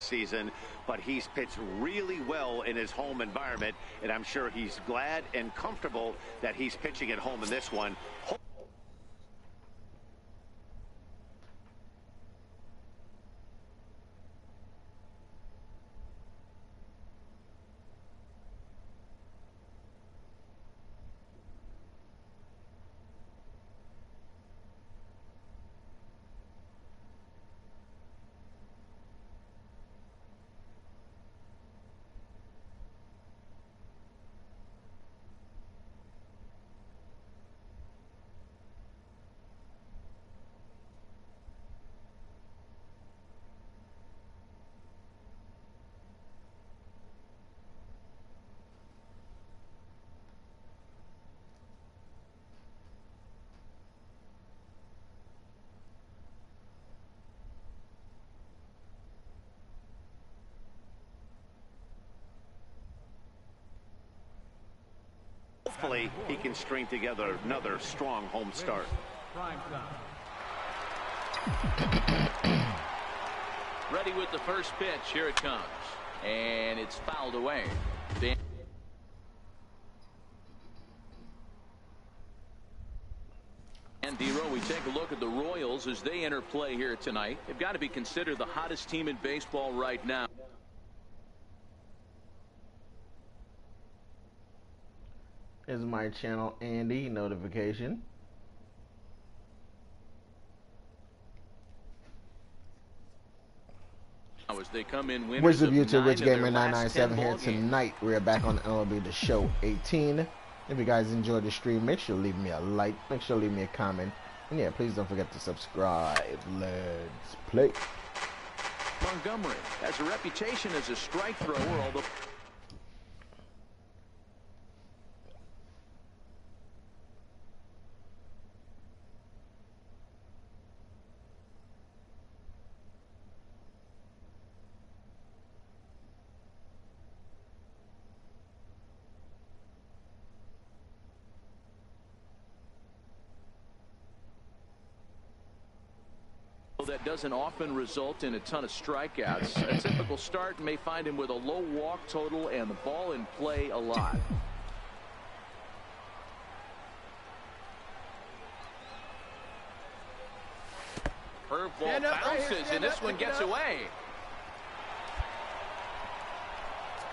season, but he's pitched really well in his home environment, and I'm sure he's glad and comfortable that he's pitching at home in this one. Hopefully, he can string together another strong home start. Ready with the first pitch. Here it comes. And it's fouled away. And Dero, we take a look at the Royals as they enter play here tonight. They've got to be considered the hottest team in baseball right now. Is my channel Andy notification. As they come in What's up, YouTube? Rich Gamer 997 here tonight. We're back on MLB The Show 18. If you guys enjoyed the stream, make sure to leave me a like, make sure to leave me a comment, and yeah, please don't forget to subscribe. Let's play. Montgomery has a reputation as a strike thrower, although that doesn't often result in a ton of strikeouts. A typical start may find him with a low walk total and the ball in play a lot. Curveball bounces, and this one gets away.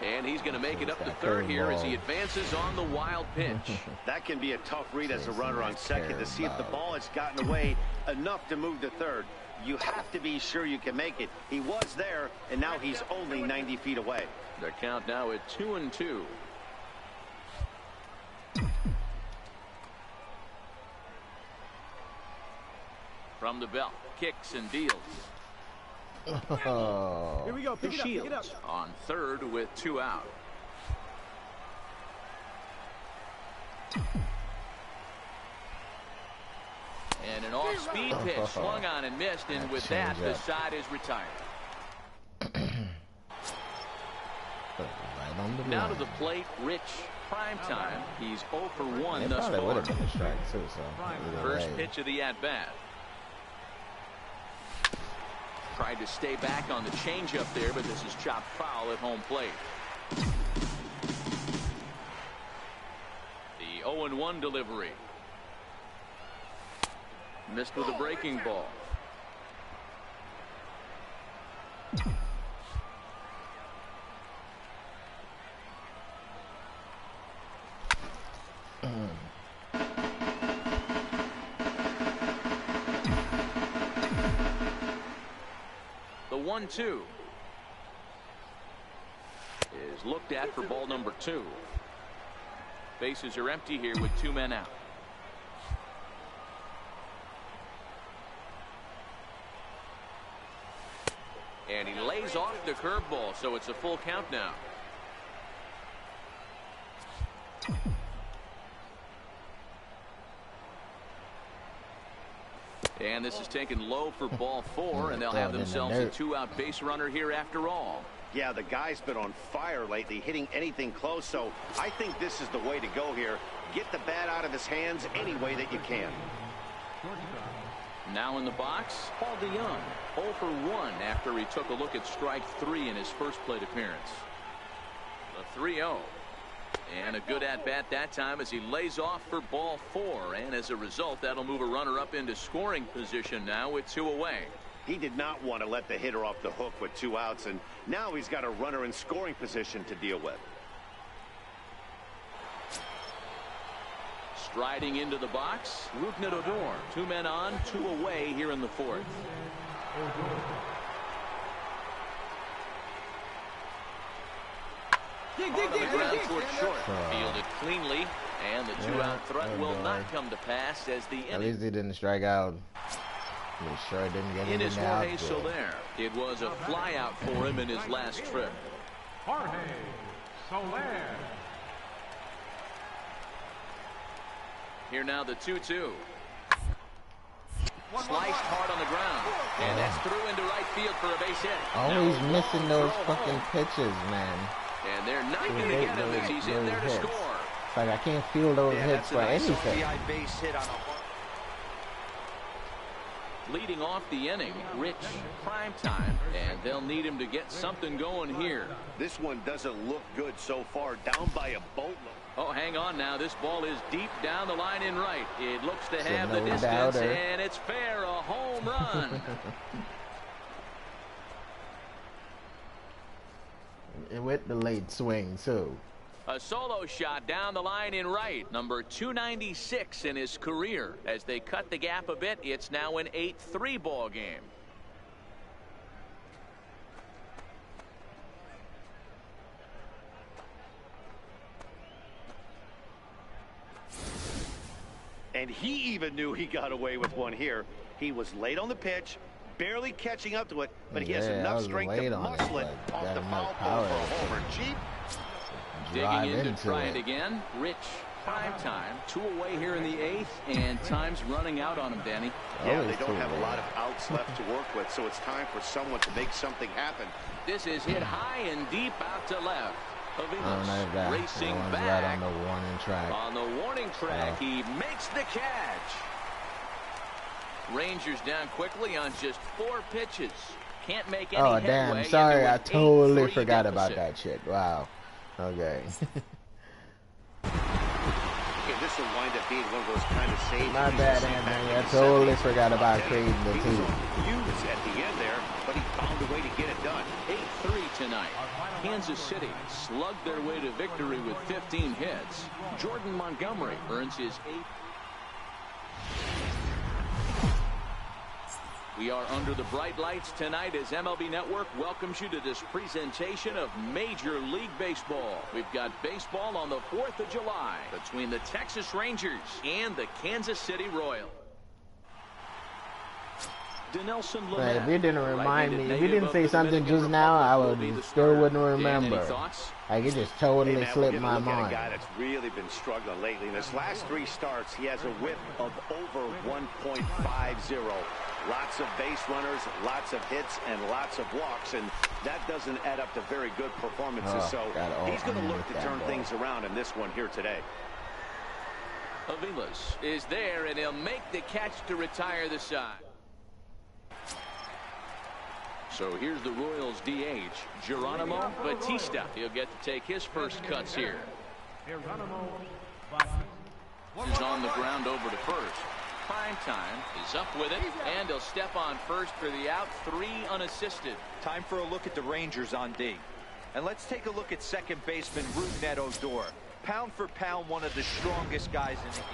And he's going to make it up to third here as he advances on the wild pitch. That can be a tough read as a runner on second to see if the ball has gotten away enough to move to third. You have to be sure you can make it. He was there, and now he's only 90 feet away. The count now at 2-2. From the belt, kicks and deals. Oh. Here we go. Pick it up. On third with 2 out. And an off-speed pitch swung on and missed, and with that, the side is retired. Now to the plate, Rich. Prime time. He's 0 for 1 thus far. First pitch of the at-bat. Tried to stay back on the changeup there, but this is chopped foul at home plate. The 0-1 delivery. Missed with a breaking ball. The 1-2 is looked at for ball number 2. Bases are empty here with 2 men out. And he lays off the curveball, so it's a full count now. And this is taken low for ball 4, and they'll have themselves a 2-out base runner here after all. Yeah, the guy's been on fire lately, hitting anything close, so I think this is the way to go here. Get the bat out of his hands any way that you can. Now in the box, Paul DeJong, 0 for 1 after he took a look at strike 3 in his first plate appearance. The 3-0. And a good at-bat that time as he lays off for ball 4. And as a result, that'll move a runner up into scoring position now with 2 away. He did not want to let the hitter off the hook with 2 outs, and now he's got a runner in scoring position to deal with. Striding into the box, Rougned Odor. 2 men on, 2 away here in the 4th. On the ground toward short. Fielded cleanly, and the 2-out threat will not come to pass as the At least he didn't strike out. He sure didn't get in in his the Jorge Soler. It was a flyout for him in his last trip. Jorge Soler. Here now the 2-2. Sliced hard on the ground. And that's through into right field for a base hit. Always missing those fucking pitches, man. And they're not going to get him as he's in there to score. It's like I can't feel those hits for anything. Base hit on a Leading off the inning, Rich, prime time, and they'll need him to get something going here. This one doesn't look good so far, down by a boatload. Oh, hang on now. This ball is deep down the line in right. It looks to have the no distance, doubter. and it's fair, a home run. And with the late swing, too. A solo shot down the line in right, number 296 in his career. As they cut the gap a bit, it's now an 8-3 ball game. And he even knew he got away with one here. He was late on the pitch, barely catching up to it, but he has enough strength to muscle it off the foul pole for a homer. Cheap. Digging in to try it again. Rich, prime time. 2 away here in the 8th, and time's running out on him, Danny. Yeah, they don't have a lot of outs left to work with, so it's time for someone to make something happen. This is hit high and deep out to left. Aviles racing back. Right on the warning track. On the warning track, he makes the catch. Rangers down quickly on just 4 pitches. Can't make any Oh, headway. damn. Sorry, I totally forgot deficit. about that shit. Wow. Okay. Okay, this will wind up being one of those kind of saves. My bad, Anthony. I totally forgot about creating the He was two. huge at the end there, but he found a way to get it done. 8-3 tonight. Kansas City slugged their way to victory with 15 hits. Jordan Montgomery earns his 8th. We are under the bright lights tonight as MLB Network welcomes you to this presentation of Major League Baseball. We've got baseball on the 4th of July between the Texas Rangers and the Kansas City Royals. Dinelson Man, if you didn't remind me, if you didn't say native of the something Dominican just now, I Republic, will be would the still wouldn't starter. Dan, any remember. thoughts? Like, it just totally Hey, man, slipped we're my looking at a mind. guy that's really been struggling lately. In his last 3 starts, he has a whip of over 1.50. Lots of base runners, lots of hits, and lots of walks, and that doesn't add up to very good performances. So he's going to look to turn things around in this one here today. Aviles is there, and he'll make the catch to retire the side. So here's the Royals DH, Geronimo Batista. He'll get to take his first cuts here. He's on the ground over to first. Prime time is up with it, and he'll step on first for the out, 3 unassisted. Time for a look at the Rangers on D. And let's take a look at second baseman Rougned Odor. Pound for pound, one of the strongest guys in the game.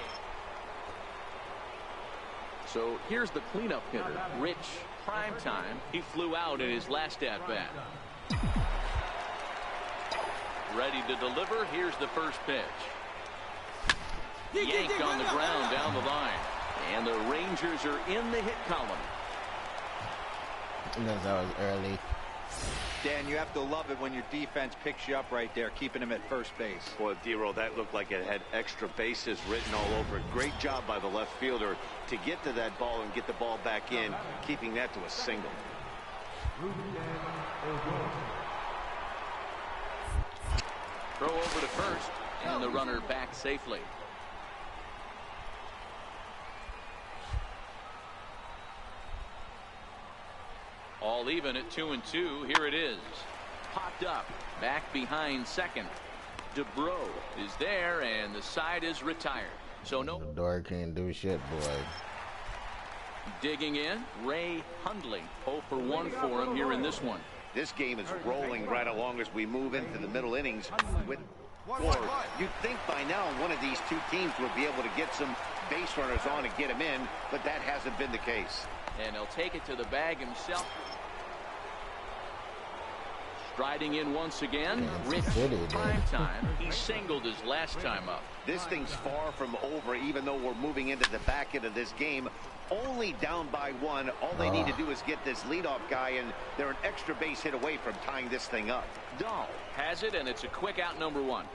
So here's the cleanup hitter, Rich. Prime time. He flew out in his last at-bat. Ready to deliver. Here's the first pitch. Yanked on the ground down the line. And the Rangers are in the hit column. Because that was early. Dan, you have to love it when your defense picks you up right there, keeping him at first base. Boy, D-Roll, that looked like it had extra bases written all over it. Great job by the left fielder to get to that ball and get the ball back in, keeping that to a single. Throw over to first, and the runner back safely. All even at 2-2. Here it is. Popped up. Back behind second. DeBro is there, and the side is retired. So no. Odor can't do shit, boy. Digging in, Ray Hundley. 0 for 1 for him here in this one. This game is rolling right along as we move into the middle innings with four. You'd think by now one of these two teams would be able to get some base runners on and get them in, but that hasn't been the case. And he'll take it to the bag himself. Striding in once again, Rich prime time. He singled his last time up. This thing's far from over, even though we're moving into the back end of this game. Only down by one. All they need to do is get this leadoff guy, and they're an extra base hit away from tying this thing up. Dahl has it, and it's a quick out, number 1.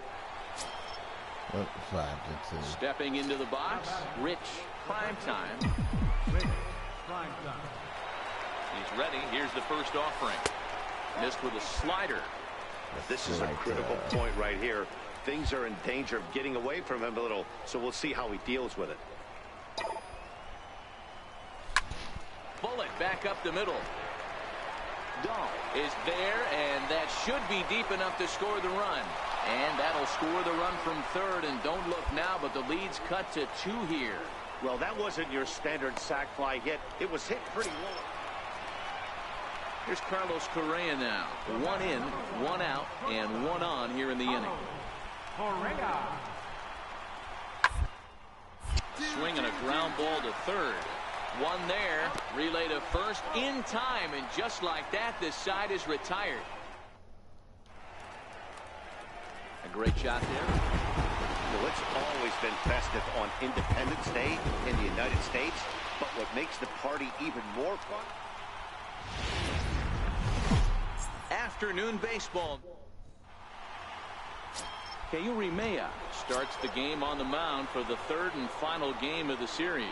Stepping into the box, Rich prime time. He's ready. Here's the first offering. Missed with a slider. This is a critical point right here. Things are in danger of getting away from him a little, so we'll see how he deals with it. Bullet back up the middle. Dahl is there, and that should be deep enough to score the run. And that'll score the run from third, and don't look now, but the lead's cut to 2 here. Well, that wasn't your standard sac fly hit. It was hit pretty low. Here's Carlos Correa now. 1 in, 1 out, and 1 on here in the inning. Correa. Swinging a ground ball to third. 1 there. Relay to first in time, and just like that, this side is retired. A great shot there. Well, it's always been festive on Independence Day in the United States, but what makes the party even more fun? Afternoon baseball. Keurimea starts the game on the mound for the 3rd and final game of the series.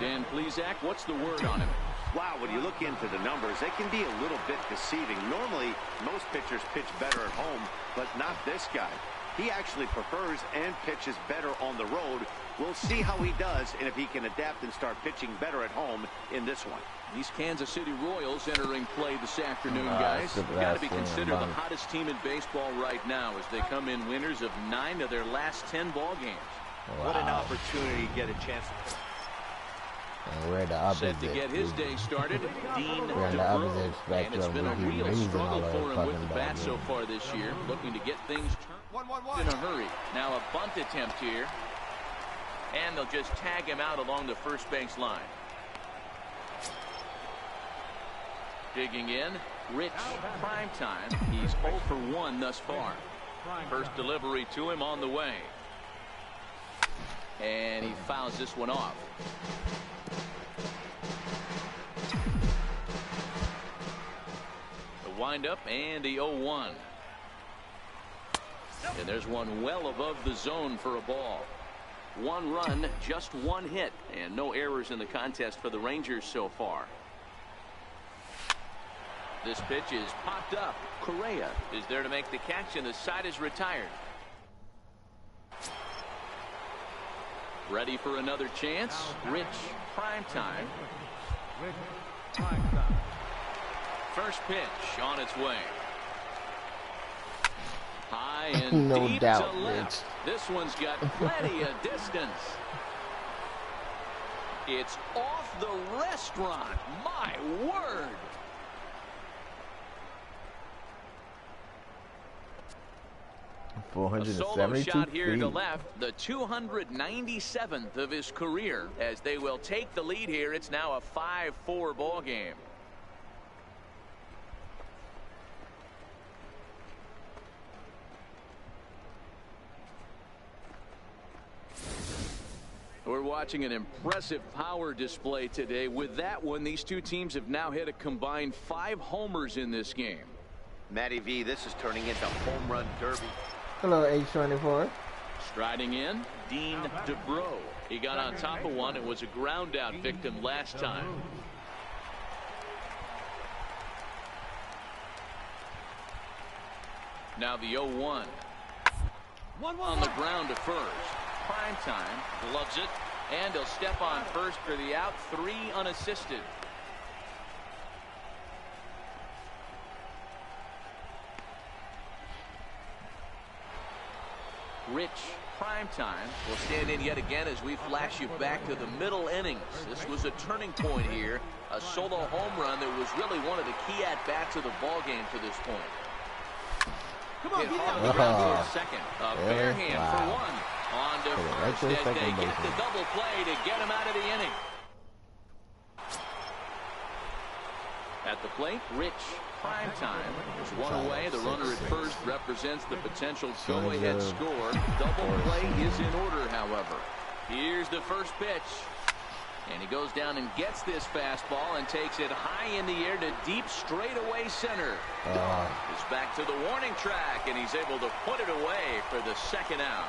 Dan Plesac, what's the word on him? Wow, when you look into the numbers, they can be a little bit deceiving. Normally, most pitchers pitch better at home, but not this guy. He actually prefers and pitches better on the road. We'll see how he does and if he can adapt and start pitching better at home in this one. These Kansas City Royals entering play this afternoon, guys. Got to be considered the hottest team in baseball right now as they come in winners of 9 of their last 10 ball games. Wow. What an opportunity to get a chance to. And we're the opposite. Set to get his day started, Dean We're in the opposite spectrum. and it's been a real struggle for him with the bat so game. far this year, looking to get things turned in a hurry. Now a bunt attempt here, and they'll just tag him out along the first base line. Digging in, Rich prime time. He's 0 for 1 thus far. First delivery to him on the way, and he fouls this one off. The windup and the 0-1. And there's one well above the zone for a ball. 1 run, just 1 hit, and no errors in the contest for the Rangers so far. This pitch is popped up. Correa is there to make the catch, and the side is retired. Ready for another chance. Rich prime time. First pitch on its way. High and No deep doubt, to left. This one's got plenty of distance. It's off the restaurant. My word. A solo shot here feet. to left, the 297th of his career, as they will take the lead here. It's now a 5-4 ball game. We're watching an impressive power display today. With that one, these two teams have now hit a combined 5 homers in this game. Matty V, this is turning into home run derby. Hello, H24. Striding in, Dean DeBro. He got on top of one and was a ground out victim last time. Now the 0-1. On the ground to first. Prime time, gloves it, and he'll step on first for the out. 3 unassisted. Rich Primetime will stand in yet again as we flash you back to the middle innings. This was a turning point here. A solo home run that was really one of the key at-bats of the ball game to this point. Come on, get out of the ground for a second. A bare hand for one. On to first as they get the double play to get him out of the inning. At the plate, Rich Primetime is one away. The runner at first represents the potential go-ahead score. Double play is in order, however. Here's the first pitch. And he goes down and gets this fastball and takes it high in the air to deep straightaway center. It's back to the warning track, and he's able to put it away for the second out.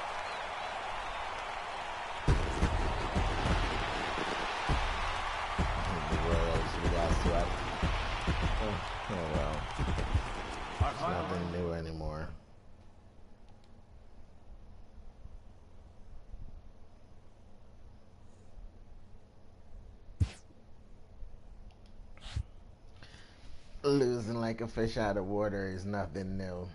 Oh well, it's nothing new anymore. Losing like a fish out of water is nothing new.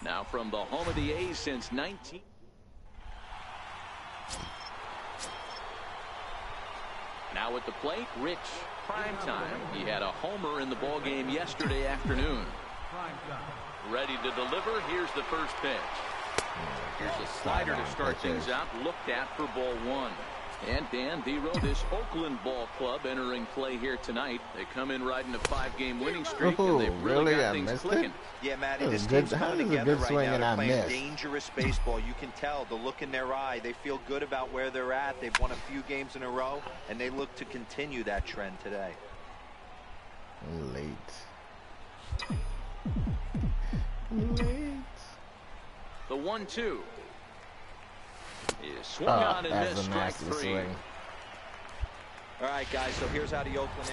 Now from the home of the A's since 19. Now at the plate, Rich Primetime. He had a homer in the ball game yesterday afternoon. Ready to deliver. Here's the first pitch. Here's a slider to start things out. Looked at for ball one. And Dan Vero, this Oakland ball club entering play here tonight. They come in riding a 5-game winning streak, and they've really got things clicking. Yeah, Matty, this team's coming together right now. They're playing dangerous baseball. You can tell the look in their eye. They feel good about where they're at. They've won a few games in a row, and they look to continue that trend today. Late. The 1-2. Is swung on and missed, strike three. Swing. All right, guys, so here's how the Oakland A's.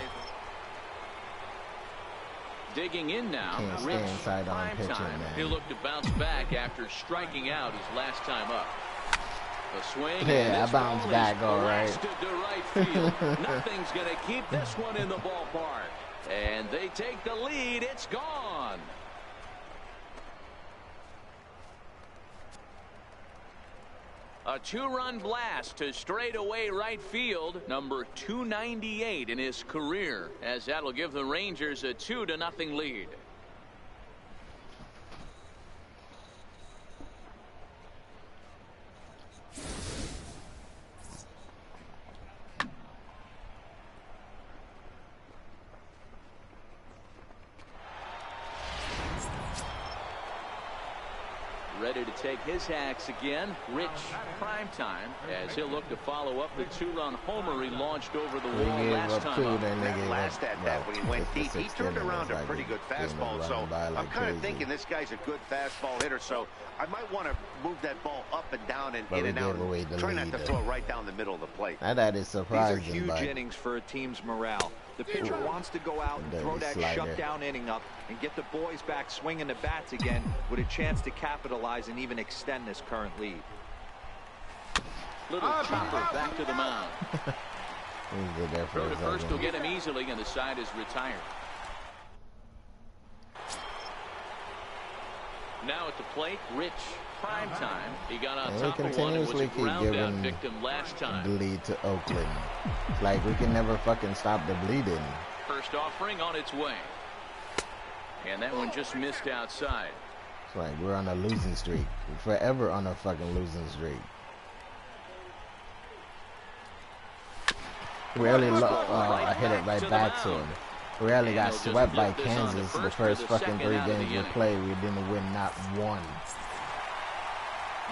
Digging in now, Can't Rich stay inside on pitching, Primetime. man. He'll look to bounce back after striking out his last time up. The swing. Yeah, I bounced back all right. To right field. Nothing's going to keep this one in the ballpark. And they take the lead. It's gone. A 2-run blast to straightaway right field, number 298 in his career, as that'll give the Rangers a 2-0 lead. Ready to take his hacks again, Rich Primetime, as he'll look to follow up the 2-run homer he launched over the wall last time up. That last at-bat when he went deep, he turned around a pretty good fastball. So I'm kind of thinking this guy's a good fastball hitter, so I might want to move that ball up and down and in and out. Try not to throw right down the middle of the plate. That is surprising. These are huge innings for a team's morale. The pitcher wants to go out and throw that shutdown inning up and get the boys back swinging the bats again with a chance to capitalize and even extend this current lead. Little chopper back to the mound. Throw to first will get him easily, and the side is retired. Now at the plate, Rich Primetime. He got on top of one and was a ground-out victim last time. Bleed to Oakland. Like, we can never fucking stop the bleeding. First offering on its way. And that one just missed outside. It's like we're on a losing streak. We're forever on a fucking losing streak. Really I hit it right back to him. We really got swept by Kansas the first fucking 3 games we played. We didn't win not one.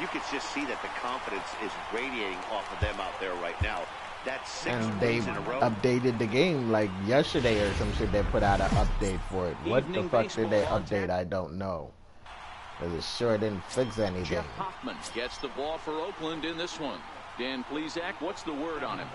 You can just see that the confidence is radiating off of them out there right now. That's 6 wins in a row. Updated the game like yesterday or some shit. They put out an update for it. What the fuck did they update? I don't know. Because it sure didn't fix anything. Jeff Hoffman gets the ball for Oakland in this one. Dan Plesac, what's the word on him?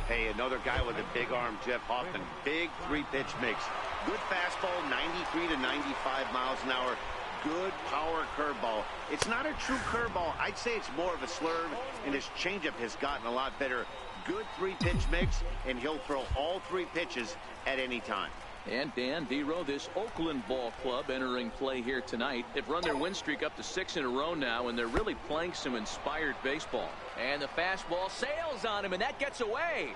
Hey, another guy with a big arm, Jeff Hoffman. Big 3-pitch mix. Good fastball, 93 to 95 miles an hour. Good power curveball. It's not a true curveball. I'd say it's more of a slurve, and his changeup has gotten a lot better. Good 3-pitch mix, and he'll throw all 3 pitches at any time. And Dan Dero, this Oakland ball club entering play here tonight. They've run their win streak up to 6 in a row now, and they're really playing some inspired baseball. And the fastball sails on him, and that gets away.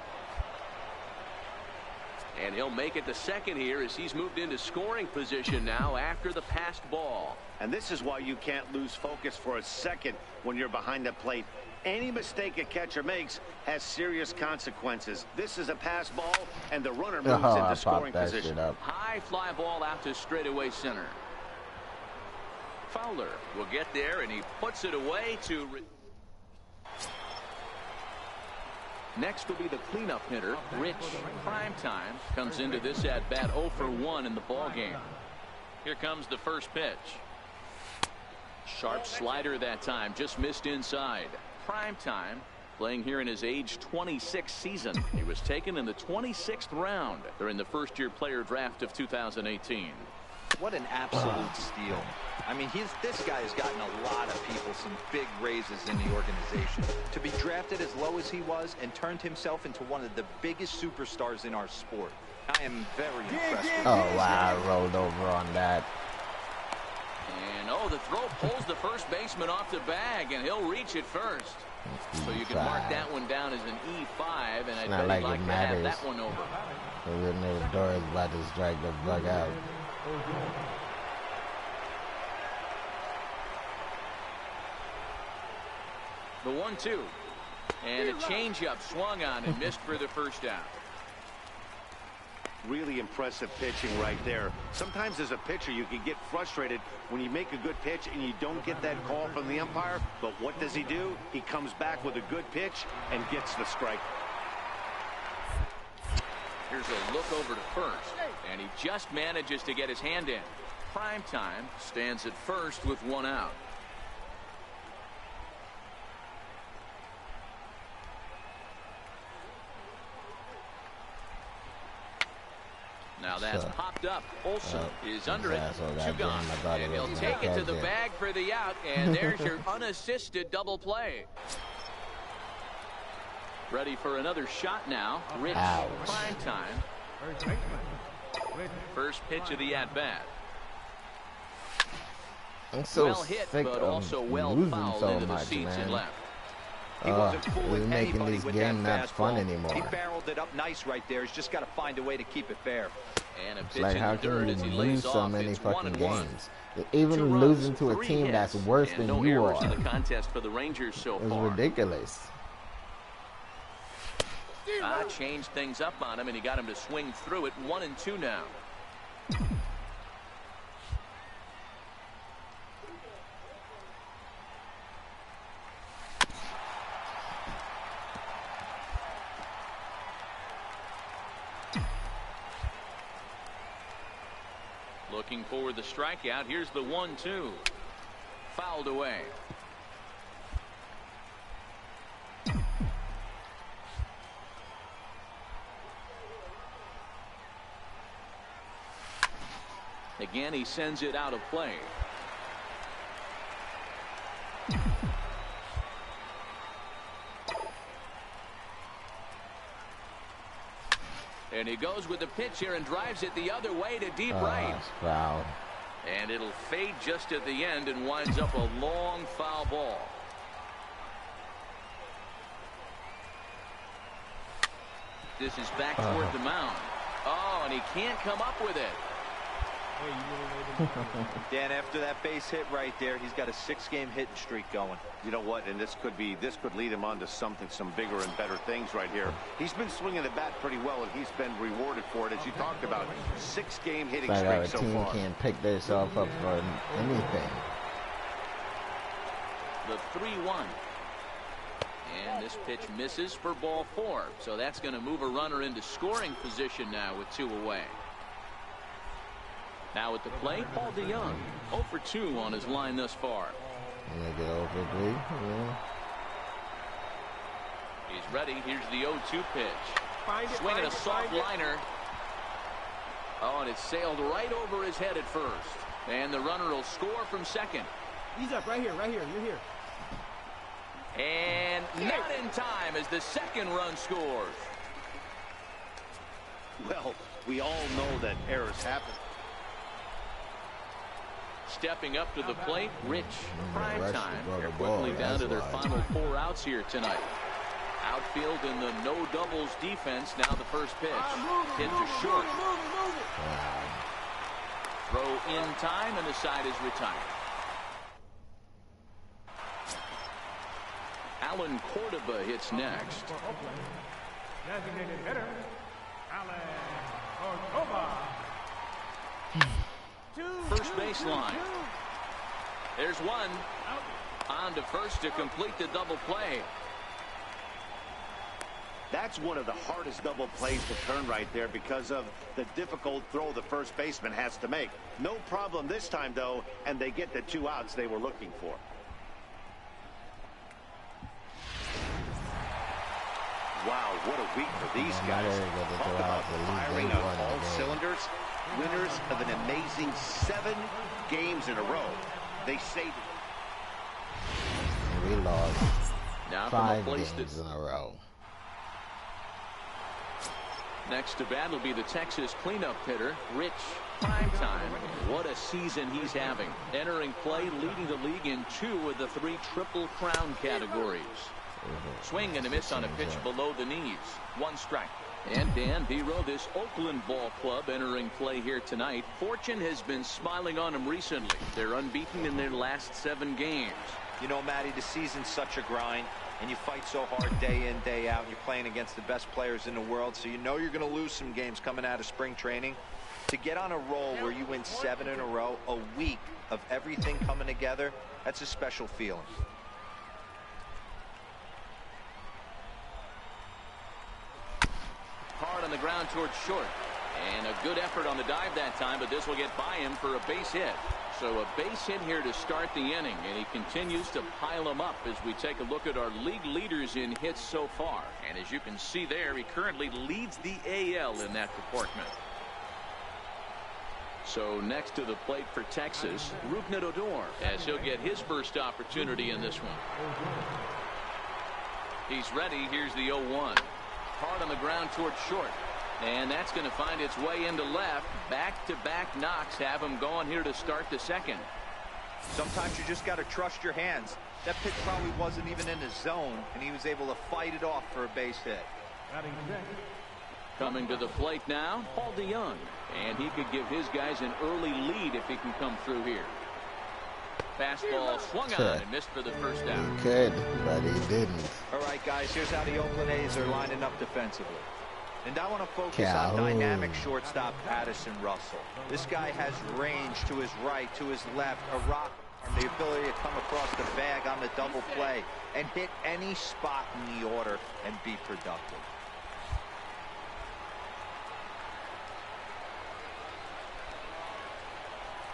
And he'll make it to second here as he's moved into scoring position now after the passed ball. And this is why you can't lose focus for a second when you're behind the plate. Any mistake a catcher makes has serious consequences. This is a pass ball, and the runner moves into scoring position. High fly ball out to straightaway center. Fowler will get there, and he puts it away to... Next will be the cleanup hitter, Rich Primetime. Comes into this at-bat 0 for 1 in the ball game. Here comes the first pitch. Sharp slider that time, just missed inside. Primetime playing here in his age 26 season. He was taken in the 26th round during the first-year player draft of 2018. What an absolute steal. I mean, this guy has gotten a lot of people some big raises in the organization. To be drafted as low as he was and turned himself into one of the biggest superstars in our sport. I am very impressed with Oh, wow, I rolled over on that. And, oh, the throw pulls the first baseman off the bag, and he'll reach it first. So you can mark that one down as an E5, and I'd bet he'd like to have that one over. The door is about to strike the bug out. The 1-2. And a changeup swung on and missed for the first out. Really impressive pitching right there. Sometimes as a pitcher you can get frustrated when you make a good pitch and you don't get that call from the umpire. But what does he do? He comes back with a good pitch and gets the strike. Here's a look over to first, and he just manages to get his hand in. Primetime stands at first with 1 out. Now that's popped up. Olsen is under it. 2 gone. And he'll take it to the bag for the out. And there's your unassisted double play. Ready for another shot now. Rich Primetime. First pitch of the at-bat. I'm so well hit, but also well fouled into the seats and left. He wasn't fooling making anybody this with game that not fastball. fun anymore. He barreled it up nice right there. He's just got to find a way to keep it fair. And a It's pitch like, in how the dirt can as he you lays lose so off. many It's fucking 1-1. games? 2 Even runs, losing to a 3 team that's hits, worse and than no you errors are. in the contest for the Rangers so It's far. ridiculous. Changed things up on him, and he got him to swing through it. 1-2 now. Looking for the strikeout. Here's the 1-2. Fouled away. Again, he sends it out of play. And he goes with the pitch here and drives it the other way to deep right. Foul. And it'll fade just at the end and winds up a long foul ball. This is back toward the mound. Oh, and he can't come up with it. Dan, after that base hit right there, he's got a 6-game hitting streak going. You know what? And this could lead him on to some bigger and better things right here. He's been swinging the bat pretty well, and he's been rewarded for it, as you talked about. 6-game hitting streak so far. Team can't pick themselves up for anything. the 3-1. And this pitch misses for ball 4. So that's going to move a runner into scoring position now with 2 away. Now at the plate, Paul DeJong. 0 for 2 on his line thus far. Get over 3. Yeah. He's ready. Here's the 0-2 pitch. Swinging a soft liner. Oh, and it sailed right over his head at first. And the runner will score from second. He's up right here, You're here. And not in time as the second run scores. Well, we all know that errors happen. Stepping up to the plate, Rich. Prime time. They're quickly ball, down to their why. final 4 outs here tonight. Outfield in the no doubles defense. Now the first pitch. Hit to short. Throw in time, and the side is retired. Alan Cordova hits next. Designated hitter, Alan Cordova. First baseline. There's one. On to first to complete the double play. That's one of the hardest double plays to turn right there because of the difficult throw the first baseman has to make. No problem this time, though, and they get the 2 outs they were looking for. Wow, what a week for these guys. Talk about firing on all cylinders. Winners of an amazing 7 games in a row. They saved it. We lost Now 5 from a place games in a row. Next to bat will be the Texas cleanup hitter, Rich Primetime. What a season he's having. Entering play, leading the league in 2 of the 3 Triple Crown categories. Swing and a miss on a pitch below the knees. 1 strike. And Dan Biro, this Oakland ball club entering play here tonight. Fortune has been smiling on them recently. They're unbeaten in their last 7 games. You know, Matty, the season's such a grind, and you fight so hard day in, day out, and you're playing against the best players in the world, so you know you're going to lose some games coming out of spring training. To get on a roll where you win 7 in a row, a week of everything coming together, that's a special feeling. Hard on the ground towards short. And a good effort on the dive that time, but this will get by him for a base hit. So a base hit here to start the inning, and he continues to pile them up as we take a look at our league leaders in hits so far. And as you can see there, he currently leads the AL in that department. So next to the plate for Texas, Rougned Odor, as he'll get his first opportunity in this one. He's ready. Here's the 0-1. Hard on the ground towards short. And that's going to find its way into left. Back-to-back knocks have him going here to start the second. Sometimes you just got to trust your hands. That pitch probably wasn't even in the zone, and he was able to fight it off for a base hit. Coming to the plate now, Paul DeJong. And he could give his guys an early lead if he can come through here. Fastball swung on and missed for the first out. Could, but he didn't. All right, guys, here's how the Oakland A's are lining up defensively. And I want to focus on Calhoun. dynamic shortstop Addison Russell. This guy has range to his right, to his left, a rock, and the ability to come across the bag on the double play and hit any spot in the order and be productive.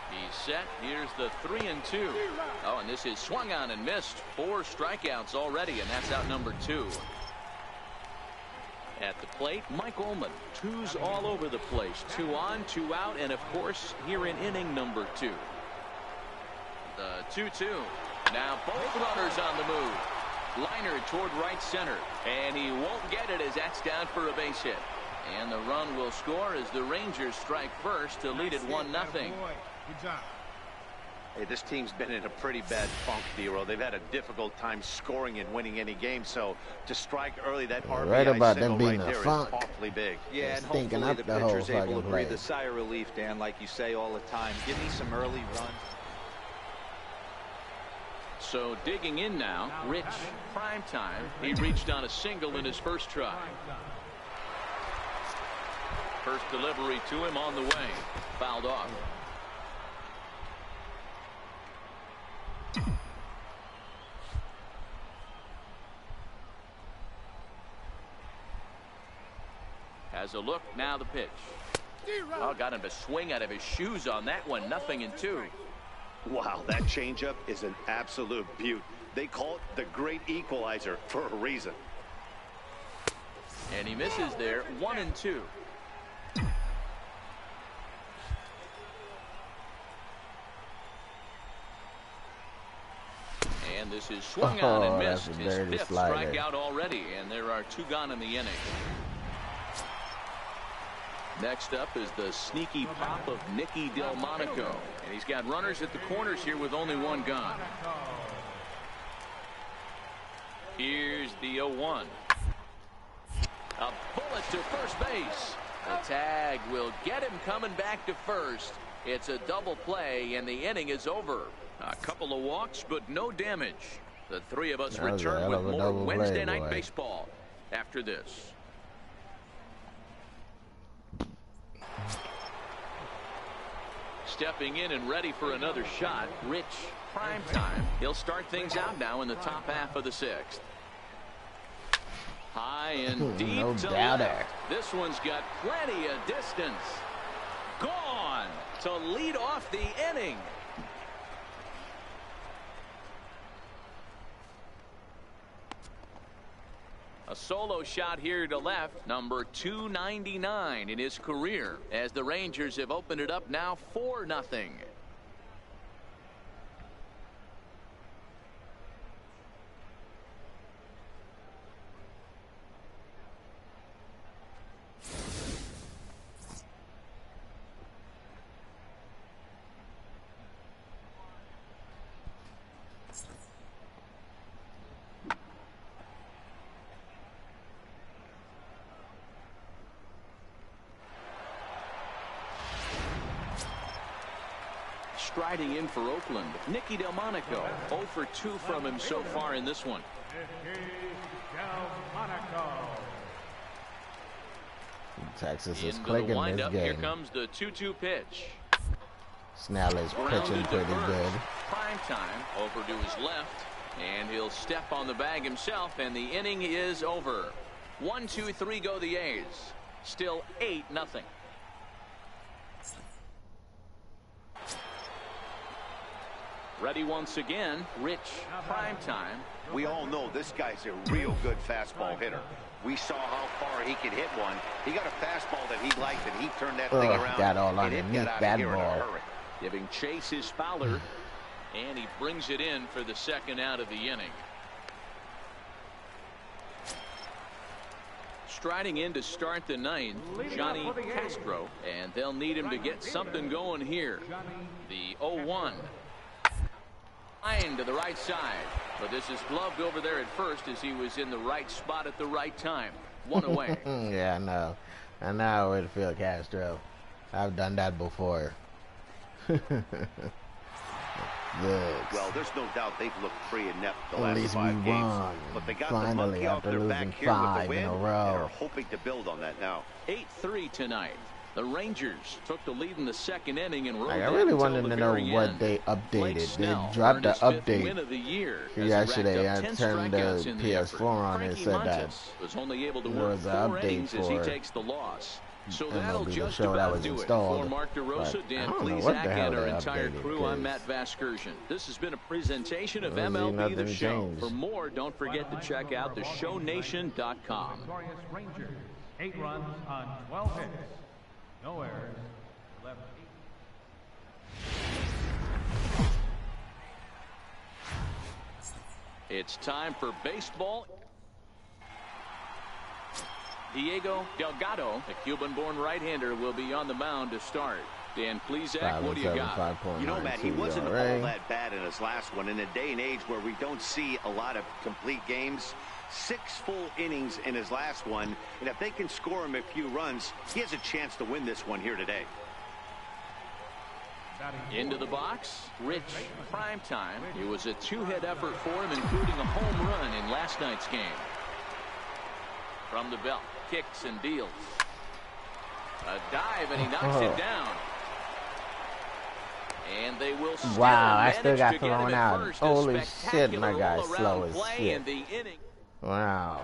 He's set. Here's the 3-2. Oh, and this is swung on and missed. 4 strikeouts already, and that's out number 2. At the plate, Mike Ullman. 2s all over the place. 2 on, 2 out, and of course, here in inning number 2. The 2-2. Now both runners on the move. Liner toward right center, and he won't get it as that's down for a base hit. And the run will score as the Rangers strike first to lead it 1-0. Good job. Hey, this team's been in a pretty bad funk, Dero. They've had a difficult time scoring and winning any game, so to strike early, that RBI Right about single them being right a there funk. is awfully big. Yeah, and Stinking hopefully up the the whole pitcher's able to fucking breathe play. a sigh of relief, Dan, like you say all the time. Give me some early runs. So digging in now, Rich Primetime. He reached on a single in his first try. First delivery to him on the way. Fouled off. Has a look, now the pitch. Oh, got him to swing out of his shoes on that one. 0-2. Wow, that changeup is an absolute beaut. They call it the great equalizer for a reason. And he misses there. 1-2. And this is swung on and missed. His fifth strikeout already, and there are 2 gone in the inning. Next up is the sneaky pop of Nicky Delmonico. And he's got runners at the corners here with only 1 gone. Here's the 0-1. A bullet to first base. The tag will get him coming back to first. It's a double play, and the inning is over. A couple of walks, but no damage. The 3 of us return with more Wednesday Night Baseball after this. Stepping in and ready for another shot, Rich Primetime. He'll start things out now in the top half of the 6th. High and deep no to doubter. left. This one's got plenty of distance. Gone to lead off the inning. A solo shot here to left, number 299 in his career, as the Rangers have opened it up now 4-0. Striding in for Oakland, Nicky Delmonico. 0 for 2 from him so far in this one. Texas is Into clicking the this windup. game. Here comes the 2-2 pitch. Snell is pitching pretty good. Prime time over to his left, and he'll step on the bag himself, and the inning is over. 1-2-3 go the A's. Still 8-0. Ready once again, Rich Primetime. We all know this guy's a real good fastball hitter. We saw how far he could hit one. He got a fastball that he liked, and he turned that thing around. Got all and it underneath got out that of here in a ball. hurry. Giving chase is Fowler, and he brings it in for the second out of the inning. Striding in to start the 9th, Johnny Castro, and they'll need him to get something going here. The 0-1. To the right side, but this is gloved over there at first as he was in the right spot at the right time. 1 away. Yeah, I know. I know how it feels, Castro. I've done that before. Well, there's no doubt they've looked pretty inept the At last least 5 we games. won. But they got Finally, the monkey off after their losing back here with 5 the win, in a and row. they're hoping to build on that now. 8-3 tonight. The Rangers took the lead in the 2nd inning and I really wanted to know what they updated. They dropped the update yesterday. I turned the PS4 on and it said that was only able to there work was an 4 update innings as he for takes the loss. So that'll MLB, the just show that about was do it. installed. For Mark DeRosa, But I Dan don't know what the Plesac, hell and our they entire updated, crew, I'm 'cause Matt Vasgersian. This has been a presentation of really MLB The nothing Show. changed. For more, don't forget to check out theshownation.com. Victorious Rangers, 8 runs on 12 hits. No errors. Left 8. It's time for baseball. Diego Delgado, the Cuban-born right-hander, will be on the mound to start. Dan Plesac, what do you got? You know, Matt, he wasn't all that bad in his last one. In a day and age where we don't see a lot of complete games, 6 full innings in his last one, and if they can score him a few runs, he has a chance to win this one here today. Into the box, Rich Primetime. It was a 2-hit effort for him, including a home run in last night's game. From the belt, kicks and deals. A dive, and he knocks it down. And they will still I still got manage to get thrown him at out. first. Holy A shit, my guy's spectacular slow all-around as play shit. in the inning. Wow.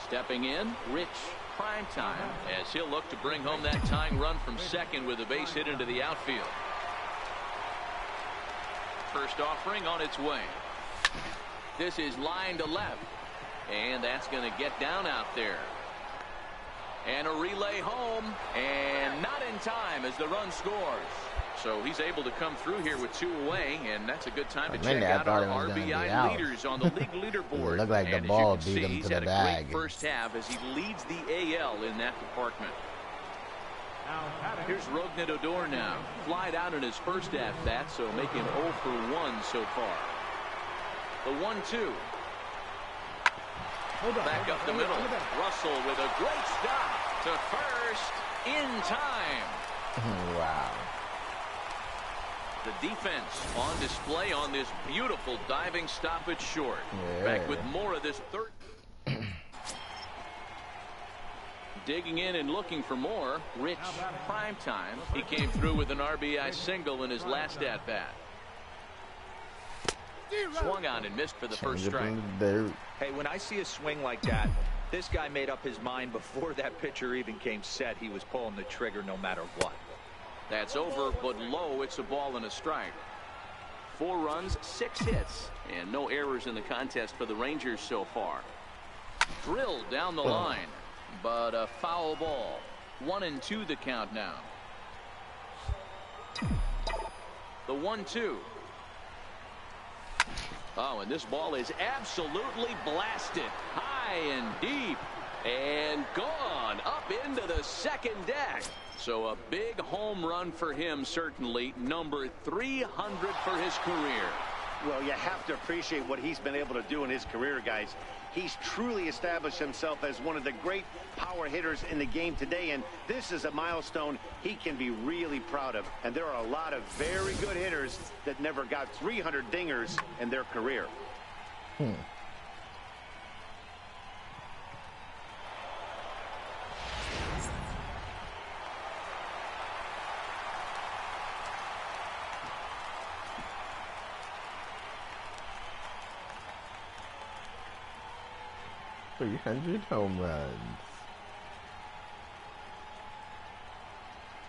Stepping in, Rich Primetime, as he'll look to bring home that tying run from second with a base hit into the outfield. First offering on its way. This is line to left, and that's going to get down out there. And a relay home, and not in time as the run scores. So he's able to come through here with 2 away, and that's a good time to check out our RBI leaders on the league leaderboard. It looked like the ball beat him to the bag. Great first half as he leads the AL in that department. Here's Rougned Odor now. Flied out in his first at-bat, so making 0 for 1 so far. The 1-2. Back up the middle. Russell with a great stop to first in time. Wow. The defense on display on this beautiful diving stop at short. Yeah. Back with more of this third. Digging in and looking for more. Rich Primetime. He came through with an RBI single in his last at-bat. Swung on and missed for the first strike. Hey, when I see a swing like that, this guy made up his mind before that pitcher even came set. He was pulling the trigger no matter what. That's over, but low. It's a ball and a strike. 4 runs, 6 hits, and no errors in the contest for the Rangers so far. Drilled down the line, but a foul ball. 1-2 the count now. The 1-2. Oh, and this ball is absolutely blasted. High and deep. And gone up into the second deck. So a big home run for him, certainly. Number 300 for his career. Well, you have to appreciate what he's been able to do in his career, guys. He's truly established himself as one of the great power hitters in the game today, and this is a milestone he can be really proud of. And there are a lot of very good hitters that never got 300 dingers in their career. .300 home runs.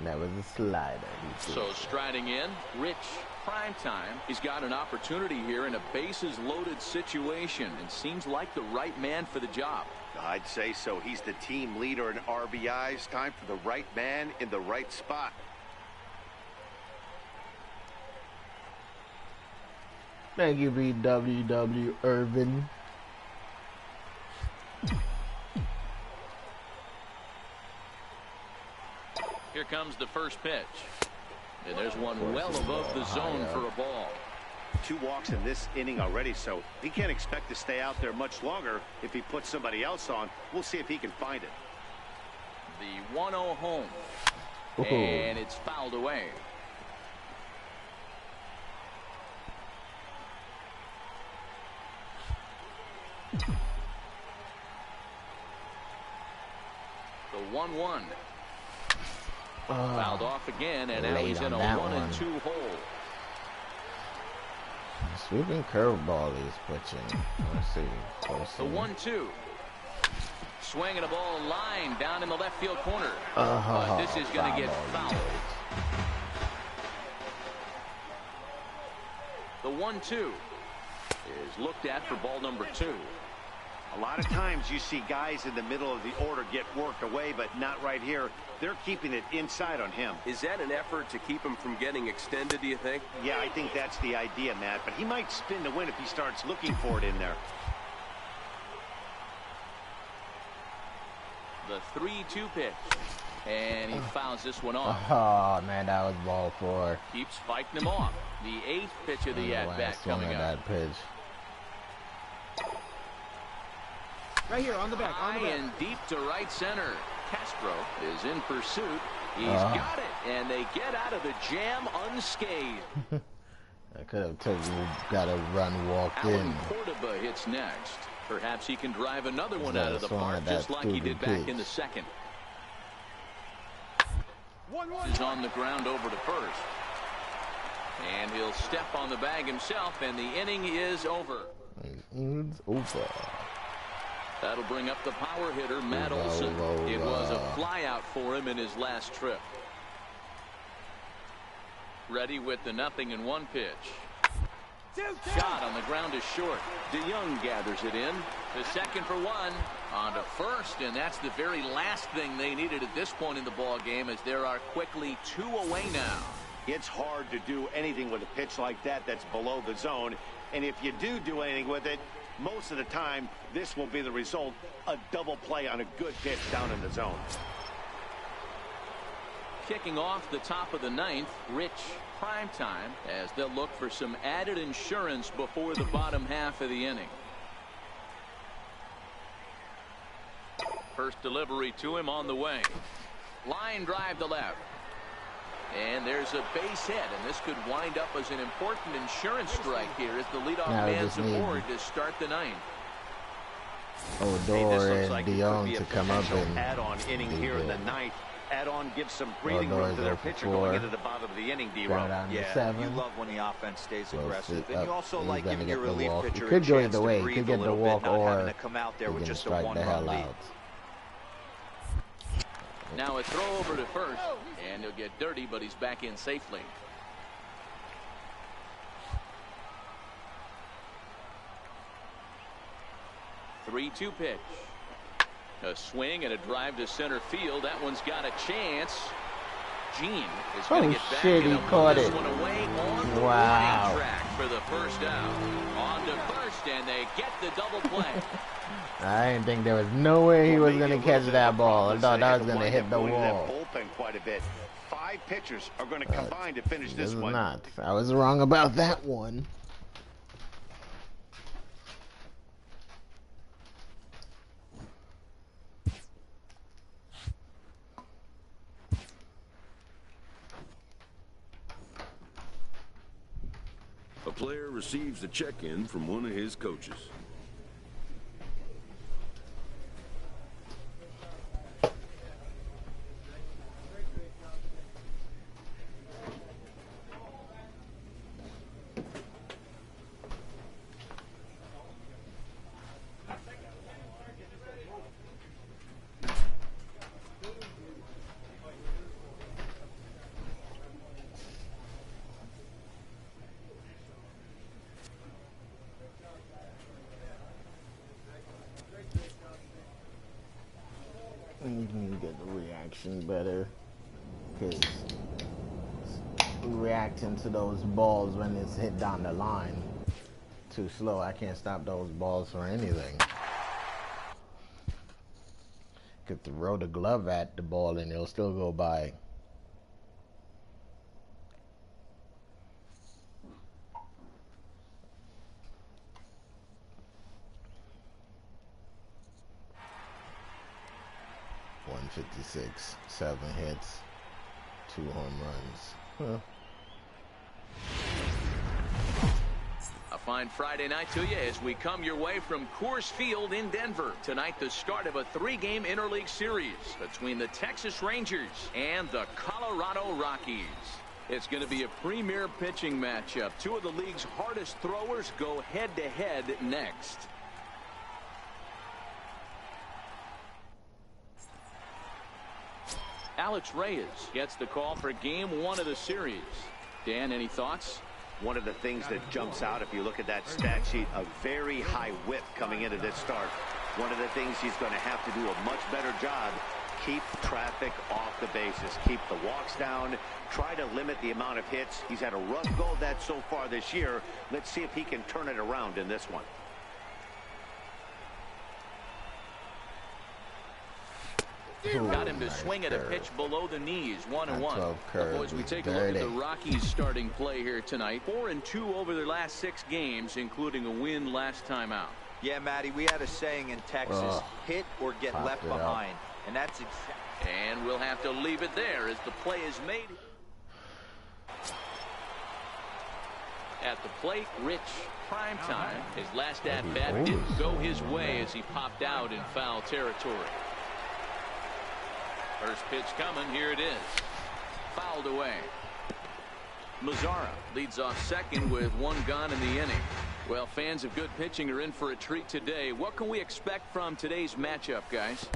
That was a slider. So striding in, Rich Primetime. He's got an opportunity here in a bases loaded situation and seems like the right man for the job. I'd say so. He's the team leader in RBIs. Time for the right man in the right spot. Thank you, BWW Irvin. Here comes the first pitch. And there's one well above the zone for a ball. 2 walks in this inning already, so he can't expect to stay out there much longer. If he puts somebody else on, we'll see if he can find it. The 1-0 home. And it's fouled away. The 1-1. Fouled off again, and now he's in a 1-2 hole. Sweeping curveball he's pitching. Let's see. The 1-2. Swinging a ball line down in the left field corner. But this is going to get fouled. The 1-2 is looked at for ball number 2. A lot of times you see guys in the middle of the order get worked away, but not right here. They're keeping it inside on him. Is that an effort to keep him from getting extended, do you think? Yeah, I think that's the idea, Matt. But he might spin to win if he starts looking for it in there. The 3-2 pitch. And he fouls this one off. Oh, man, that was ball 4. Keeps fighting him off. The 8th pitch of the at-bat coming up. That pitch. Right here on the back. High and deep to right center. Castro is in pursuit. He's got it, and they get out of the jam unscathed. I could have taken, got a run, walked in. Alan Cordoba hits next. Perhaps he can drive another one out of the park, just like he did back in the second. Is on the ground over to first. And he'll step on the bag himself, and the inning is over. It's over. That'll bring up the power hitter, Matt Olson. It was a flyout for him in his last trip. Ready with the 0-1 pitch. Shot on the ground is short. DeYoung gathers it in. The second for one. On to first, and that's the very last thing they needed at this point in the ball game, as there are quickly 2 away now. It's hard to do anything with a pitch like that that's below the zone. And if you do anything with it, most of the time, this will be the result. A double play on a good pitch down in the zone. Kicking off the top of the 9th, Rich Primetime, as they'll look for some added insurance before the bottom half of the inning. First delivery to him on the way. Line drive to left. And there's a base hit, and this could wind up as an important insurance strike here as the leadoff man's aboard to start the 9th. Odor and DeYoung to come up and add-on inning here in the 9th. Add-on gives some breathing room to their pitcher going into the bottom of the inning, D-Row. Yeah, you love when the offense stays aggressive, and you also like giving your relief pitcher could a go chance either way. to He breathe could a get the little walk, bit, not having or to come out there he with can just a strike the one-run hell lead. out. Now a throw over to first, and he'll get dirty, but he's back in safely. The 3-2 pitch. A swing and a drive to center field. That one's got a chance. Gene is going to get back shit, he caught this it. one away on the Wow. warning track for the first out. On to first, and they get the double play. I didn't think there was no way he was going to catch that ball. I thought that was going to hit the wall. Bullpen quite a bit. 5 pitchers are going to combine to finish this one. Not. I was wrong about that one. A player receives a check-in from one of his coaches. You can get the reaction better, because reacting to those balls when it's hit down the line too slow. I can't stop those balls for anything. Could throw the glove at the ball and it'll still go by. .156, 7 hits, 2 home runs. A fine Friday night to you as we come your way from Coors Field in Denver. Tonight, the start of a 3-game interleague series between the Texas Rangers and the Colorado Rockies. It's going to be a premier pitching matchup. 2 of the league's hardest throwers go head-to-head next. Alex Reyes gets the call for game 1 of the series. Dan, any thoughts? One of the things that jumps out, if you look at that stat sheet, a very high whip coming into this start. One of the things he's going to have to do a much better job, keep traffic off the bases, keep the walks down, try to limit the amount of hits. He's had a rough go of that so far this year. Let's see if he can turn it around in this one. Got him to swing at a pitch below the knees. 1-1. Boys, we take a look at the Rockies' starting play here tonight. 4-2 over their last 6 games, including a win last time out. Yeah, Matty, we had a saying in Texas, hit or get left behind. And that's exactly. And we'll have to leave it there as the play is made. At the plate, Rich Primetime. His last at-bat didn't go his way as he popped out in foul territory. First pitch coming. Here it is. Fouled away. Mazara leads off second with 1 gone in the inning. Well, fans of good pitching are in for a treat today. What can we expect from today's matchup, guys?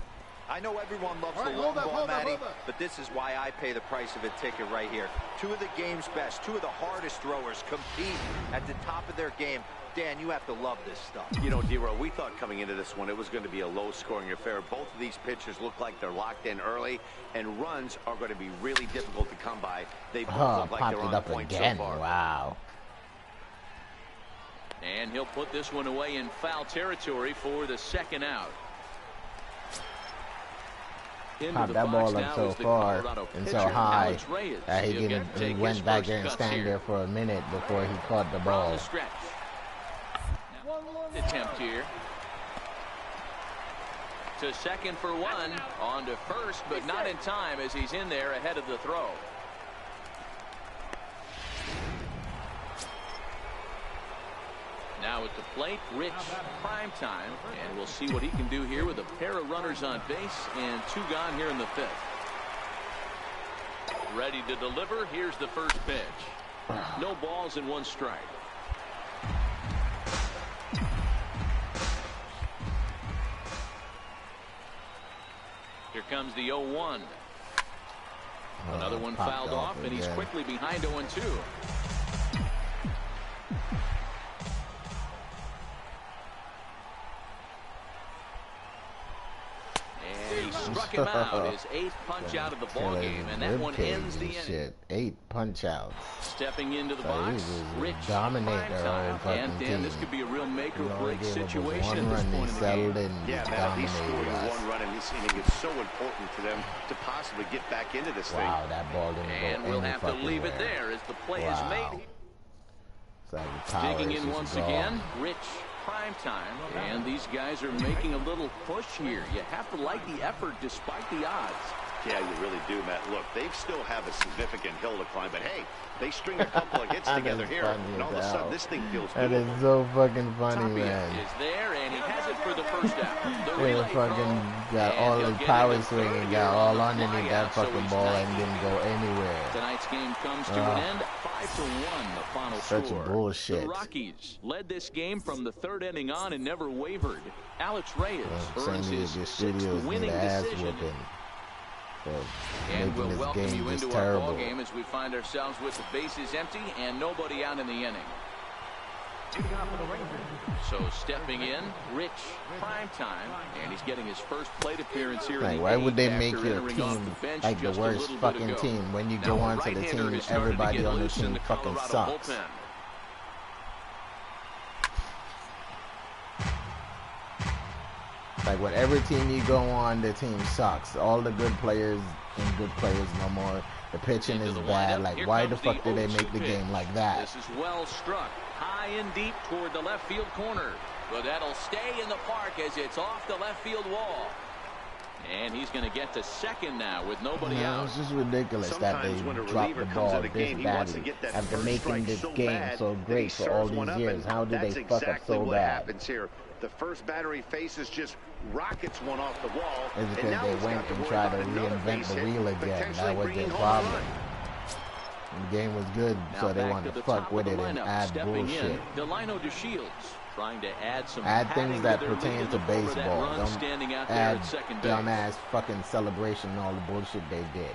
I know everyone loves the long ball, Matty, but this is why I pay the price of a ticket right here. Two of the game's best, two of the hardest throwers compete at the top of their game. Dan, you have to love this stuff. You know, D-Row, we thought coming into this one it was going to be a low-scoring affair. Both of these pitchers look like they're locked in early, and runs are going to be really difficult to come by. They both look like they're on point so far. Wow. And he'll put this one away in foul territory for the second out. Popped that ball up so far and so high that he went back there and stand there for a minute before he caught the ball. Attempt here. To second for one. On to first, but not in time as he's in there ahead of the throw. Now at the plate, Rich Primetime, and we'll see what he can do here with a pair of runners on base and two gone here in the fifth. Ready to deliver. Here's the first pitch. No balls and one strike. Here comes the 0-1. Another one fouled off, and he's quickly behind 0-2. Struck him out, his 8th punch out of the ball game, and that one ends the inning. 8 punch outs. Stepping into the box, Rich Primetime, and Dan, this could be a real make or break situation at this point in the game. Yeah, man, he's scoring one run in this inning. It's so important for them to possibly get back into this thing. Wow, that ball didn't go And we'll have to leave it there as the play is made. Digging in once again, Rich Primetime, and these guys are making a little push here. You have to like the effort despite the odds. Yeah, you really do, Matt. Look, they still have a significant hill to climb, but hey, they string a couple of hits together here, and all of a sudden this thing feels good. That is so fucking funny, man. Is there, and he has it for the first out. They fucking got all the power swing and got all underneath that fucking ball and didn't go anywhere. Tonight's game comes to an end, 5-1, the final such score. Bullshit. The Rockies led this game from the third inning on and never wavered. Alex Reyes earns his 6th winning decision. And we'll welcome you into our ball game as we find ourselves with the bases empty and nobody out in the inning. So stepping in, Rich Primetime, and he's getting his first plate appearance here. Like, why would they make your team like the worst fucking team? When you go onto the team, everybody on the team fucking sucks. Like, whatever team you go on, the team sucks. All the good players and good players no more. The pitching is bad. Like, why the fuck did they make the game like that? This is well struck. High and deep toward the left field corner. But that'll stay in the park as it's off the left field wall. And he's going to get to second now with nobody out. It's just ridiculous that they dropped the ball this badly after making this game so great for all these years. How did they fuck up so bad? The first batter he faces just rockets one off the wall. It's because they went and tried to reinvent the wheel again. That was their problem. The game was good, so they wanted to fuck with it and add bullshit. Delino DeShields trying to add some things that pertain to baseball. Don't add dumbass fucking celebration and all the bullshit they did.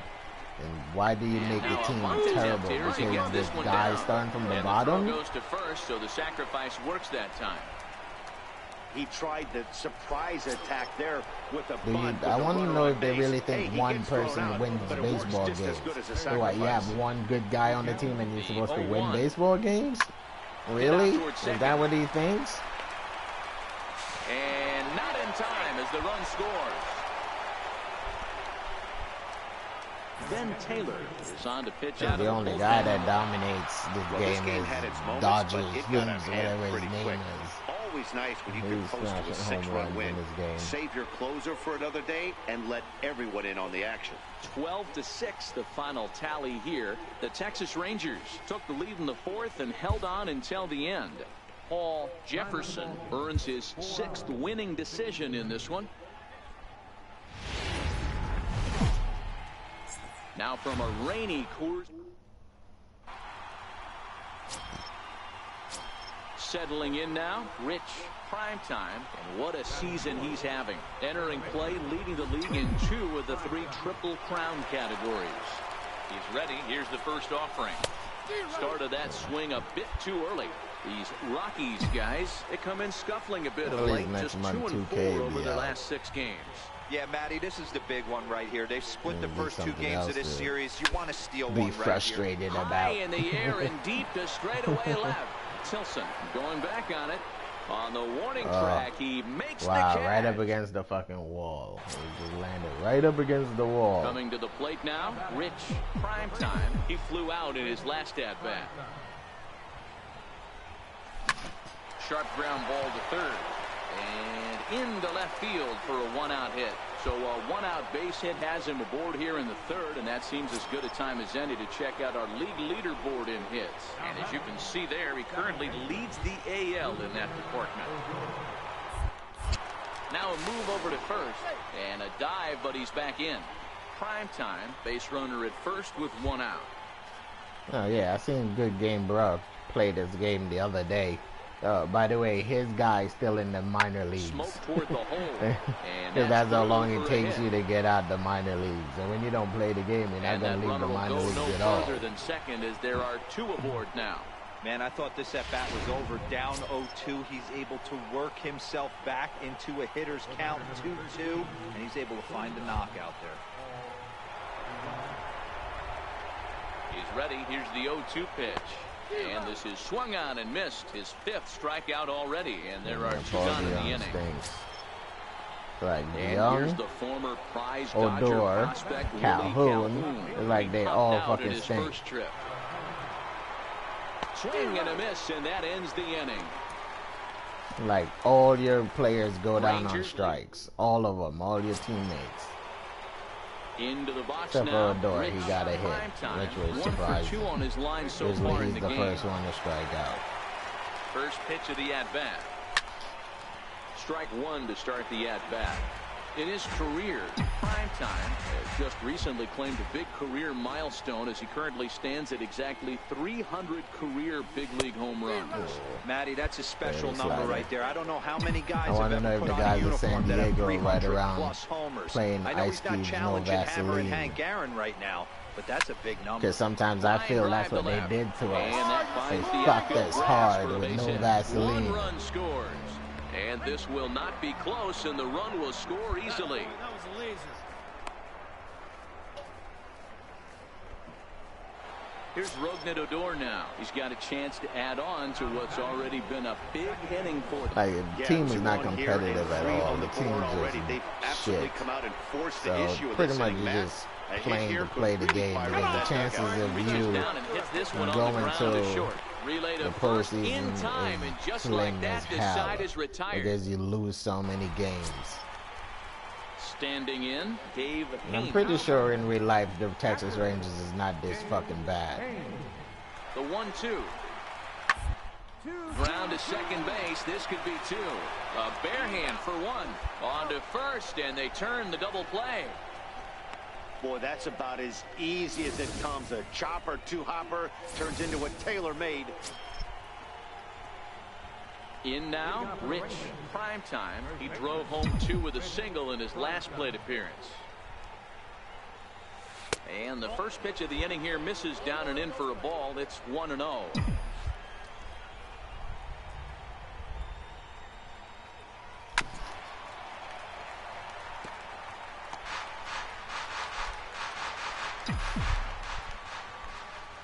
And why do you make the team terrible? Because this guy starting from the bottom? Goes to first, so the sacrifice works that time. He tried the surprise attack there with a bunt. I want to know if they really think one person wins baseball games. So what, you have one good guy on the team and you're supposed to win baseball games? Really? Is that what he thinks? And not in time as the run scores. Ben Taylor is on to pitch out. The only guy that dominates this game is Dodgers, whatever his name is. Always nice when you can post a 6-run win. Save your closer for another day and let everyone in on the action. 12-6 the final tally here. The Texas Rangers took the lead in the fourth and held on until the end. Paul Jefferson earns his 6th winning decision in this one. Now from a rainy Coors. Settling in now, Rich Primetime, and what a season he's having. Entering play, leading the league in 2 of the 3 Triple Crown categories. He's ready. Here's the first offering. Started that swing a bit too early. These Rockies guys, they come in scuffling a bit of late, just 2-4 over their last 6 games. Yeah, Matty, this is the big one right here. They've split the first 2 games of this series. You want to steal one right here. Be frustrated about. High in the air and deep to straightaway left. Tilson going back on it. On the warning track, he makes the catch. Right up against the fucking wall. He just landed right up against the wall. Coming to the plate now, Rich Primetime. He flew out in his last at-bat. Sharp ground ball to third. And into left field for a 1-out hit. So a 1-out base hit has him aboard here in the 3rd, and that seems as good a time as any to check out our league leaderboard in hits. And as you can see there, he currently leads the AL in that department. Now a move over to first, and a dive, but he's back in. Primetime, base runner at first with 1 out. Oh yeah, I seen Good Game Bro play this game the other day. By the way, his guy's still in the minor leagues. Smoke toward the hole. Because that's how long it takes you to get out the minor leagues. And when you don't play the game, you're not going to leave the minor leagues at all. Further than second, as there are 2 aboard now. Man, I thought this at-bat was over. Down 0-2. He's able to work himself back into a hitter's count, 2-2, and he's able to find the knockout there. He's ready. Here's the 0-2 pitch. And this is swung on and missed. His 5th strikeout already, and there are 2 gone in the inning. Like and Young, here's the former prize Dodger Odor, prospect, Calhoun. It's like they all fucking stink. First trip. Swing and a miss, and that ends the inning. Like all your players go down on strikes. All of them, all your teammates. Into the box Except now. for Odor, he got a hit, which was surprising. 1 for 2 on his line so Usually far he's in the the game. first one to strike out. First pitch of the at-bat. Strike 1 to start the at-bat. In his career, Primetime has just recently claimed a big career milestone as he currently stands at exactly 300 career big league home runs. Matty, that's a special number right there. I don't know how many guys I want to know if the guys in San Diego right around homers. playing I know Ice he's not Cubes, no challenging Hammer and Vaseline. Hank Aaron right now, but that's a big number. Because sometimes I feel that's what they did to And that us. They finds the fucked outfield us grass hard for a with base no hit. Vaseline. 1 run scores. And this will not be close, and the run will score easily. That was a laser. Here's Rougned Odor now. He's got a chance to add on to what's already been a big inning for them. Like, the team is not competitive at all. The team is just shit. So pretty much you're just playing to play the game, because the chances of you going to the postseason is slim as hell, because you lose so many games. Standing in, Dave And I'm Haynes. pretty sure in real life the Texas Rangers is not this fucking bad. The 1-2. Ground to second base. This could be 2. A bare hand for 1. On to first, and they turn the double play. Boy, that's about as easy as it comes. A chopper, 2-hopper turns into a tailor-made. In now, Rich Primetime. He drove home 2 with a single in his last plate appearance. And the first pitch of the inning here misses down and in for a ball. It's 1-0.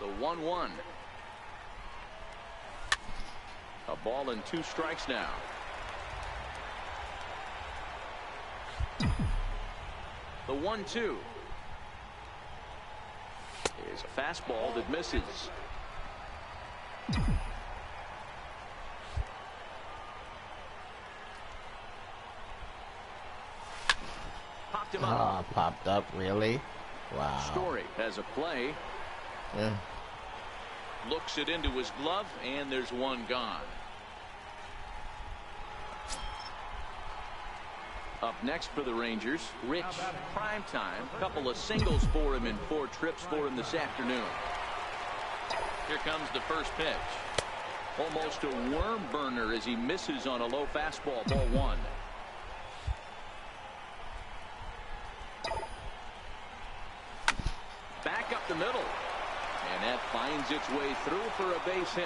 The 1-1. A ball and 2 strikes now. The 1-2 is a fastball that misses. Popped him up. Popped up, really? Wow. Story has a play. Yeah. Looks it into his glove, and there's 1 gone. Up next for the Rangers, Rich Primetime. Couple of singles for him in 4 trips for him this afternoon. Here comes the first pitch. Almost a worm burner as he misses on a low fastball. Ball one. Back up the middle. And that finds its way through for a base hit.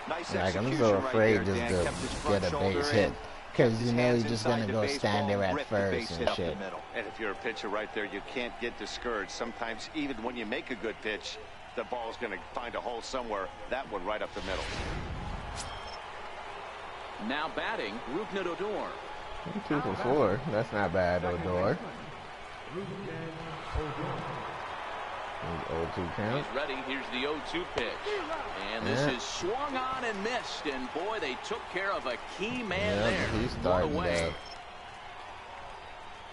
Nice Like, I'm execution so right afraid there, just Dan. to Kept his front get a shoulder base in, hit. Because kept you his know hands he's just inside going to the go baseball, stand there at ripped the base first hit and up the shit. middle. And if you're a pitcher right there, you can't get discouraged. Sometimes even when you make a good pitch, the ball's going to find a hole somewhere. That one right up the middle. Now batting, Rougned Odor. 2 for 4. That's not bad, Odor. 0-2 count. He's ready. Here's the 0-2 pitch. And this is swung on and missed. And boy, they took care of a key man there. He's One starting away.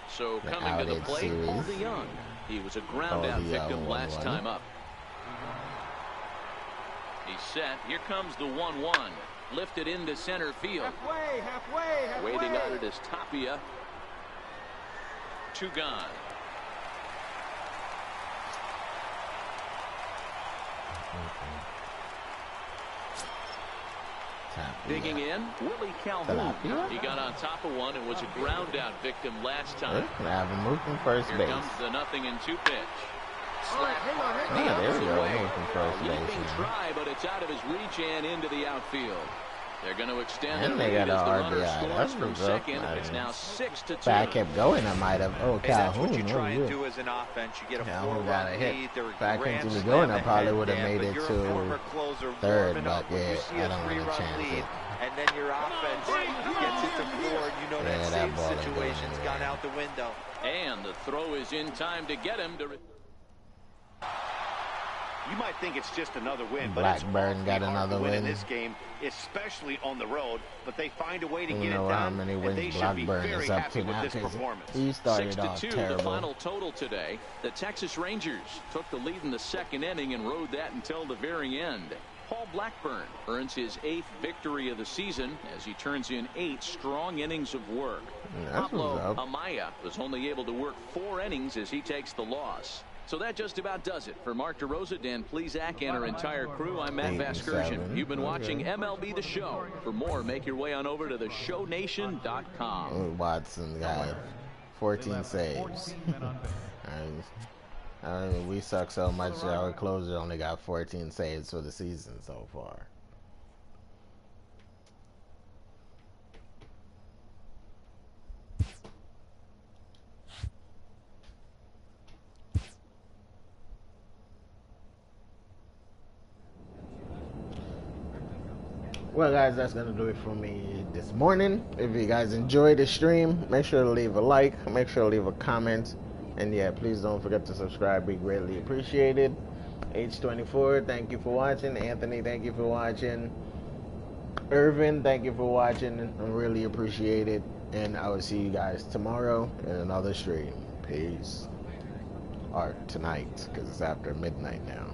So the coming to the outage plate, series. Paul DeJong. He was a ground out victim last time up. He's set. Here comes the 1-1. Lifted into center field. Halfway. Waiting on it is Tapia. 2 gone. Digging in, Willie Calhoun. He got on top of one and was a ground out victim last time. Have him move from first Here base. comes the 0-2 pitch. Slap Yeah, there we go. Move from first base. Leaping Man. try, but it's out of his reach and into the outfield. They're going to extend And the they lead got as the a runner RBI. scores That's from pretty good. second. It's now 6-2. If I kept going, I might have. Oh, Hey, that's Calhoun. what you try and Oh, do as an offense. You get a Calhoun 4-run got a hit. lead. They're a If I grand continued slam going, I probably ahead, would have Dan, made but it you're a to former closer third, warming but up when yeah, you see I a don't want to 3-run chance lead, it. and then your offense gets it to 4, and you know Yeah, that that same ball ain't going situation's anywhere. gone out the window. And the throw is in time to get him to. You might think it's just another win, but Blackburn it's got awfully hard another to win in win. this game, especially on the road. But they find a way to You get know it how done, many and wins they should be Blackburn very is up happy to with now, this 'cause performance. he started off 6-2, terrible. the final total today. The Texas Rangers took the lead in the second inning and rode that until the very end. Paul Blackburn earns his 8th victory of the season as he turns in 8 strong innings of work. That's Pablo what's up. Amaya was only able to work 4 innings as he takes the loss. So that just about does it. For Mark DeRosa, Dan Plesac, and our entire crew, I'm Matt 8 and Vasgersian. 7. You've been watching Okay. MLB The Show. For more, make your way on over to theshownation.com. Watson got 14 saves. I mean, we suck so much. Our closer only got 14 saves for the season so far. Well, guys, that's going to do it for me this morning. If you guys enjoyed the stream, make sure to leave a like, make sure to leave a comment, and yeah, please don't forget to subscribe. Be greatly appreciated. H24, thank you for watching. Anthony, thank you for watching. Irvin, thank you for watching. I really appreciate it, and I will see you guys tomorrow in another stream. Peace. Or tonight, because it's after midnight now.